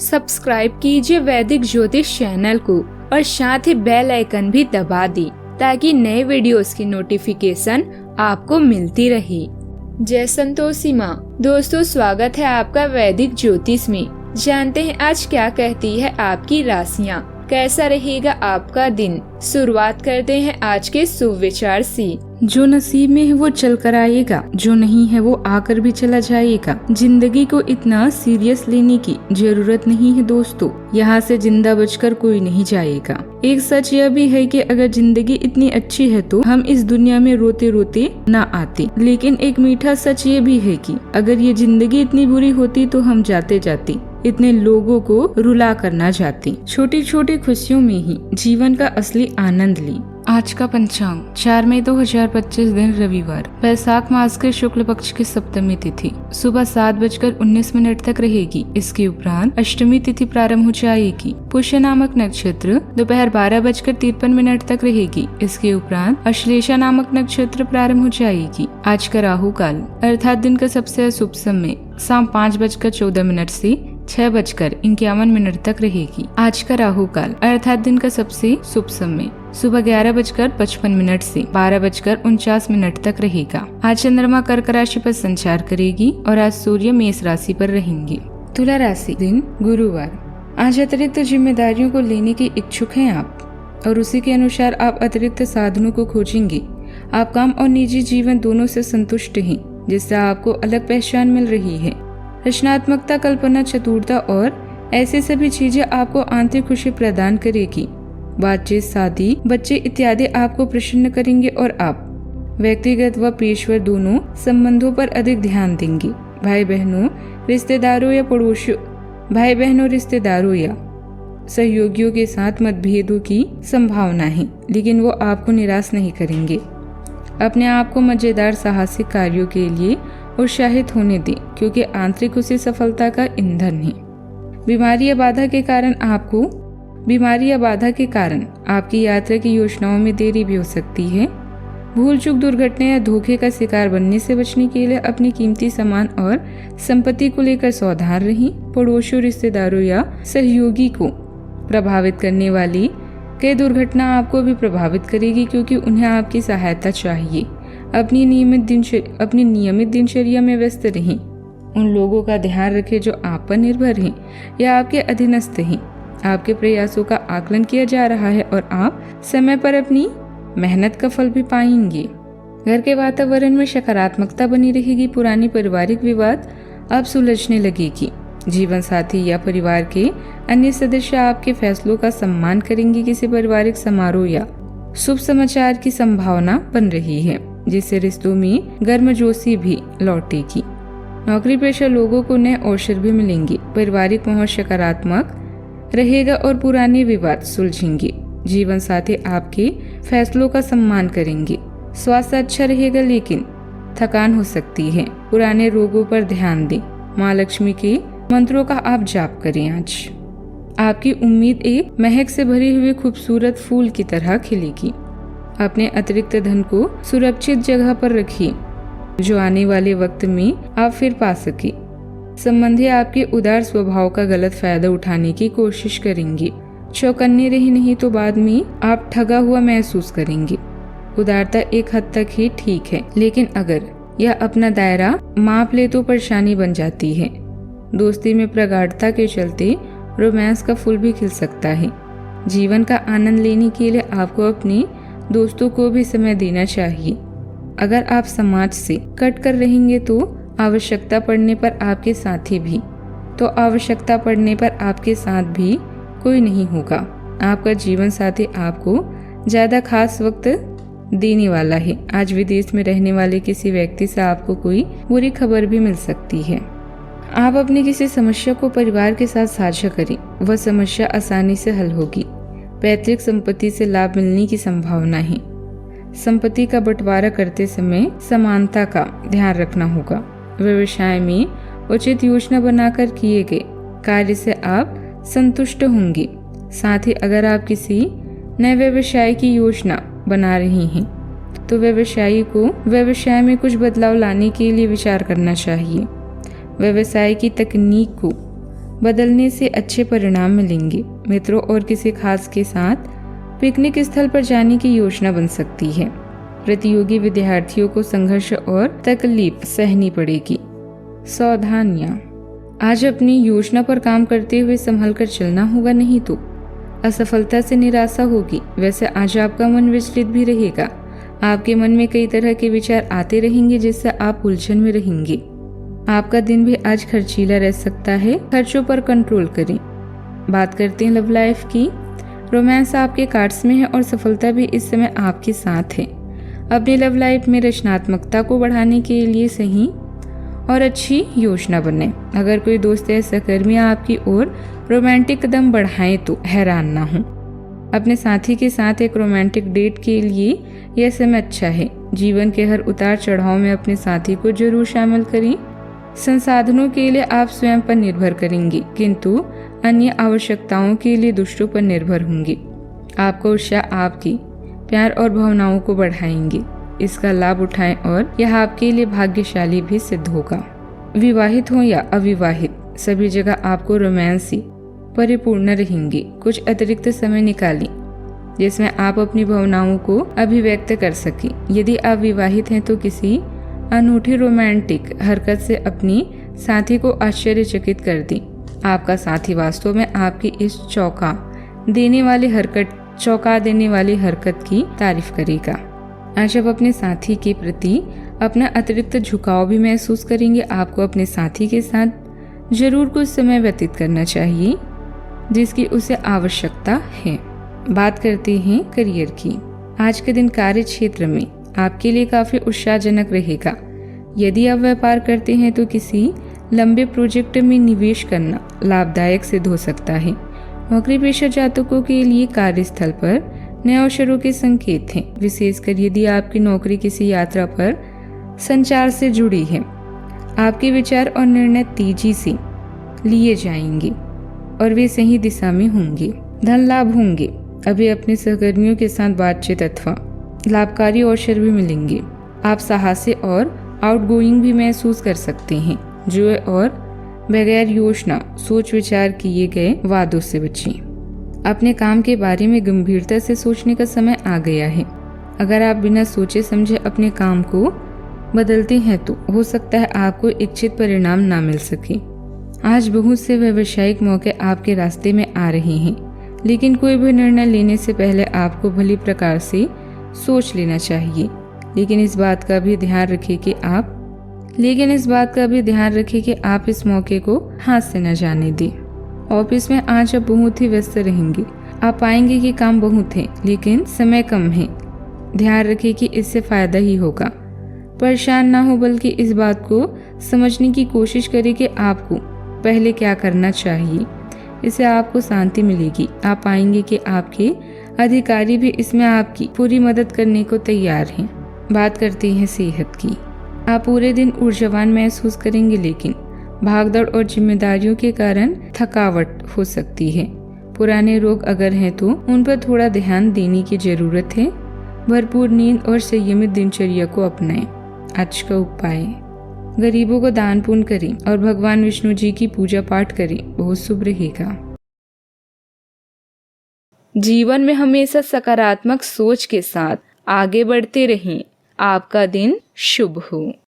Subscribe कीजिए वैदिक ज्योतिष चैनल को और साथ ही बेल आइकन भी दबा दी ताकि नए वीडियोस की नोटिफिकेशन आपको मिलती रहे। जय संतोषी माँ। दोस्तों, स्वागत है आपका वैदिक ज्योतिष में। जानते हैं आज क्या कहती है आपकी राशियाँ, कैसा रहेगा आपका दिन। शुरुआत करते हैं आज के शुभ विचार से। जो नसीब में है वो चल कर आएगा, जो नहीं है वो आकर भी चला जाएगा। जिंदगी को इतना सीरियस लेने की जरूरत नहीं है दोस्तों, यहाँ से जिंदा बचकर कोई नहीं जाएगा। एक सच यह भी है कि अगर जिंदगी इतनी अच्छी है तो हम इस दुनिया में रोते रोते ना आते। लेकिन एक मीठा सच ये भी है कि अगर ये जिंदगी इतनी बुरी होती तो हम जाते जाते इतने लोगों को रुला कर ना जाते। छोटी छोटी खुशियों में ही जीवन का असली आनंद ली। आज का पंचांग 4 मई 2025 दिन रविवार, वैशाख मास के शुक्ल पक्ष की सप्तमी तिथि सुबह 7:19 तक रहेगी। इसके उपरांत अष्टमी तिथि प्रारंभ हो जाएगी। पुष्य नामक नक्षत्र दोपहर 12:53 तक रहेगी। इसके उपरांत अश्लेषा नामक नक्षत्र प्रारंभ हो जाएगी। आज का राहु काल अर्थात दिन का सबसे अशुभ समय शाम 5:14 से 6:51 तक रहेगी। आज का राहु काल अर्थात दिन का सबसे शुभ समय सुबह 11:55 से 12:49 तक रहेगा। आज चंद्रमा कर्क राशि पर संचार करेगी और आज सूर्य मेष राशि पर रहेंगे। तुला राशि, दिन गुरुवार। आज अतिरिक्त जिम्मेदारियों को लेने के इच्छुक हैं आप और उसी के अनुसार आप अतिरिक्त साधनों को खोजेंगे। आप काम और निजी जीवन दोनों से संतुष्ट हैं, जिससे आपको अलग पहचान मिल रही है। रचनात्मकता, कल्पना, चतुरता और ऐसी सभी चीजें आपको आंतरिक खुशी प्रदान करेगी। बातचीत, शादी, बच्चे इत्यादि आपको प्रसन्न करेंगे और आप व्यक्तिगत व पेशेवर दोनों संबंधों पर अधिक ध्यान देंगे। भाई बहनों, रिश्तेदारों या सहयोगियों के साथ मतभेदों की संभावना है, लेकिन वो आपको निराश नहीं करेंगे। अपने आप को मजेदार साहसिक कार्यों के लिए उत्साहित होने दें, क्योंकि आंतरिक खुशी सफलता का ईंधन है। बीमारी या बाधा के कारण आपकी यात्रा की योजनाओं में देरी भी हो सकती है। भूल चूक, दुर्घटना या धोखे का शिकार बनने से बचने के लिए अपनी कीमती सामान और संपत्ति को लेकर सावधान रहें। पड़ोसियों, रिश्तेदारों या सहयोगी को प्रभावित करने वाली कई दुर्घटना आपको भी प्रभावित करेगी, क्योंकि उन्हें आपकी सहायता चाहिए। अपनी नियमित दिनचर्या में व्यस्त रहें। उन लोगों का ध्यान रखें जो आप पर निर्भर हैं या आपके अधीनस्थ हैं। आपके प्रयासों का आकलन किया जा रहा है और आप समय पर अपनी मेहनत का फल भी पाएंगे। घर के वातावरण में सकारात्मकता बनी रहेगी। पुरानी पारिवारिक विवाद अब सुलझने लगेगी। जीवन साथी या परिवार के अन्य सदस्य आपके फैसलों का सम्मान करेंगे। किसी पारिवारिक समारोह या शुभ समाचार की संभावना बन रही है, जिससे रिश्तों में गर्मजोशी भी लौटेगी। नौकरी पेशा लोगों को नए अवसर भी मिलेंगे। पारिवारिक माहौल सकारात्मक रहेगा और पुराने विवाद सुलझेंगे। जीवन साथी आपके फैसलों का सम्मान करेंगे। स्वास्थ्य अच्छा रहेगा, लेकिन थकान हो सकती है। पुराने रोगों पर ध्यान दें। माँ लक्ष्मी के मंत्रों का आप जाप करें। आज आपकी उम्मीद एक महक से भरे हुए खूबसूरत फूल की तरह खिलेगी। अपने अतिरिक्त धन को सुरक्षित जगह पर रखिए, जो आने वाले वक्त में आप फिर पा सके। संबंधी आपके उदार स्वभाव का गलत फायदा उठाने की कोशिश करेंगे। चौकन्ने रही नहीं तो बाद में आप ठगा हुआ महसूस करेंगे। उदारता एक हद तक ही ठीक है, लेकिन अगर यह अपना दायरा माप ले तो परेशानी बन जाती है। दोस्ती में प्रगाढ़ता के चलते रोमांस का फूल भी खिल सकता है। जीवन का आनंद लेने के लिए आपको अपने दोस्तों को भी समय देना चाहिए। अगर आप समाज से कट कर रहेंगे तो आवश्यकता पड़ने पर आपके साथ भी कोई नहीं होगा। आपका जीवन साथी आपको ज्यादा खास वक्त देने वाला है। आज विदेश में रहने वाले किसी व्यक्ति से आपको कोई बुरी खबर भी मिल सकती है। आप अपनी किसी समस्या को परिवार के साथ साझा करें, वह समस्या आसानी से हल होगी। पैतृक संपत्ति से लाभ मिलने की संभावना है। संपत्ति का बंटवारा करते समय समानता का ध्यान रखना होगा। व्यवसाय में उचित योजना बनाकर किए गए कार्य से आप संतुष्ट होंगे। साथ ही अगर आप किसी नए व्यवसाय की योजना बना रही हैं, तो व्यवसायी को व्यवसाय में कुछ बदलाव लाने के लिए विचार करना चाहिए। व्यवसाय की तकनीक को बदलने से अच्छे परिणाम मिलेंगे। मित्रों और किसी खास के साथ पिकनिक स्थल पर जाने की योजना बन सकती है। प्रतियोगी विद्यार्थियों को संघर्ष और तकलीफ सहनी पड़ेगी। सावधानियां, आज अपनी योजना पर काम करते हुए संभल कर चलना होगा, नहीं तो असफलता से निराशा होगी। वैसे आज आपका मन विचलित भी रहेगा। आपके मन में कई तरह के विचार आते रहेंगे जिससे आप उलझन में रहेंगे। आपका दिन भी आज खर्चीला रह सकता है। खर्चों पर कंट्रोल करें। बात करते हैं लव लाइफ की। रोमांस आपके कार्ड्स में है और सफलता भी इस समय आपके साथ है। अपनी लव लाइफ में रचनात्मकता को बढ़ाने के लिए सही और अच्छी योजना बनाएं। अगर कोई दोस्त या सहकर्मी आपकी ओर रोमांटिक कदम बढ़ाएं तो हैरान ना हो। अपने साथी के साथ एक रोमांटिक डेट के लिए यह समय अच्छा है। जीवन के हर उतार चढ़ाव में अपने साथी को जरूर शामिल करें। संसाधनों के लिए आप स्वयं पर निर्भर करेंगे, किंतु अन्य आवश्यकताओं के लिए दूसरों पर निर्भर होंगे। आपका उत्साह आपकी प्यार और भावनाओं को बढ़ाएंगे। इसका लाभ उठाएं और यह आपके लिए भाग्यशाली भी सिद्ध होगा। विवाहित हो या अविवाहित, सभी जगह आपको रोमांस ही परिपूर्ण रहेंगे। कुछ अतिरिक्त समय निकालें जिसमें आप अपनी भावनाओं को अभिव्यक्त कर सकें। यदि आप विवाहित हैं तो किसी अनूठी रोमांटिक हरकत से अपनी साथी को आश्चर्यचकित कर दें। आपका साथी वास्तव में आपकी इस चौंका देने वाली हरकत की तारीफ करेगा। आज आप अपने साथी के प्रति अपना अतिरिक्त झुकाव भी महसूस करेंगे। आपको अपने साथी के साथ जरूर कुछ समय व्यतीत करना चाहिए जिसकी उसे आवश्यकता है। बात करते हैं करियर की। आज के दिन कार्य क्षेत्र में आपके लिए काफी उत्साहजनक रहेगा। यदि आप व्यापार करते हैं तो किसी लंबे प्रोजेक्ट में निवेश करना लाभदायक सिद्ध हो सकता है। नौकरी पेशा जातकों के लिए कार्यस्थल पर नए अवसरों के संकेत हैं, विशेषकर यदि आपकी नौकरी किसी यात्रा पर संचार से जुड़ी है। आपके विचार और निर्णय तेजी से लिए जाएंगे और वे सही दिशा में होंगे। धन लाभ होंगे। अभी अपने सहकर्मियों के साथ बातचीत अथवा लाभकारी अवसर भी मिलेंगे। आप साहसी और आउटगोइंग भी महसूस कर सकते हैं। जो और बगैर योजना सोच विचार किए गए वादों से बचें। अपने काम के बारे में गंभीरता से सोचने का समय आ गया है। अगर आप बिना सोचे समझे अपने काम को बदलते हैं तो हो सकता है आपको इच्छित परिणाम ना मिल सके। आज बहुत से व्यावसायिक मौके आपके रास्ते में आ रहे हैं, लेकिन कोई भी निर्णय लेने से पहले आपको भली प्रकार से सोच लेना चाहिए। लेकिन इस बात का भी ध्यान रखें कि आप इस मौके को हाथ से न जाने दें। ऑफिस में आज आप बहुत ही व्यस्त रहेंगे। आप पाएंगे कि काम बहुत है लेकिन समय कम है। ध्यान रखें कि इससे फायदा ही होगा। परेशान ना हो, बल्कि इस बात को समझने की कोशिश करें कि आपको पहले क्या करना चाहिए। इससे आपको शांति मिलेगी। आप पाएंगे कि आपके अधिकारी भी इसमें आपकी पूरी मदद करने को तैयार हैं। बात करते हैं सेहत की। आप पूरे दिन ऊर्जावान महसूस करेंगे, लेकिन भागदौड़ और जिम्मेदारियों के कारण थकावट हो सकती है। पुराने रोग अगर हैं तो उन पर थोड़ा ध्यान देने की जरूरत है। भरपूर नींद और संयमित दिनचर्या को अपनाएं। आज का उपाय, गरीबों को दान पुण्य करें और भगवान विष्णु जी की पूजा पाठ करें, बहुत शुभ रहेगा। जीवन में हमेशा सकारात्मक सोच के साथ आगे बढ़ते रहें। आपका दिन शुभ हो।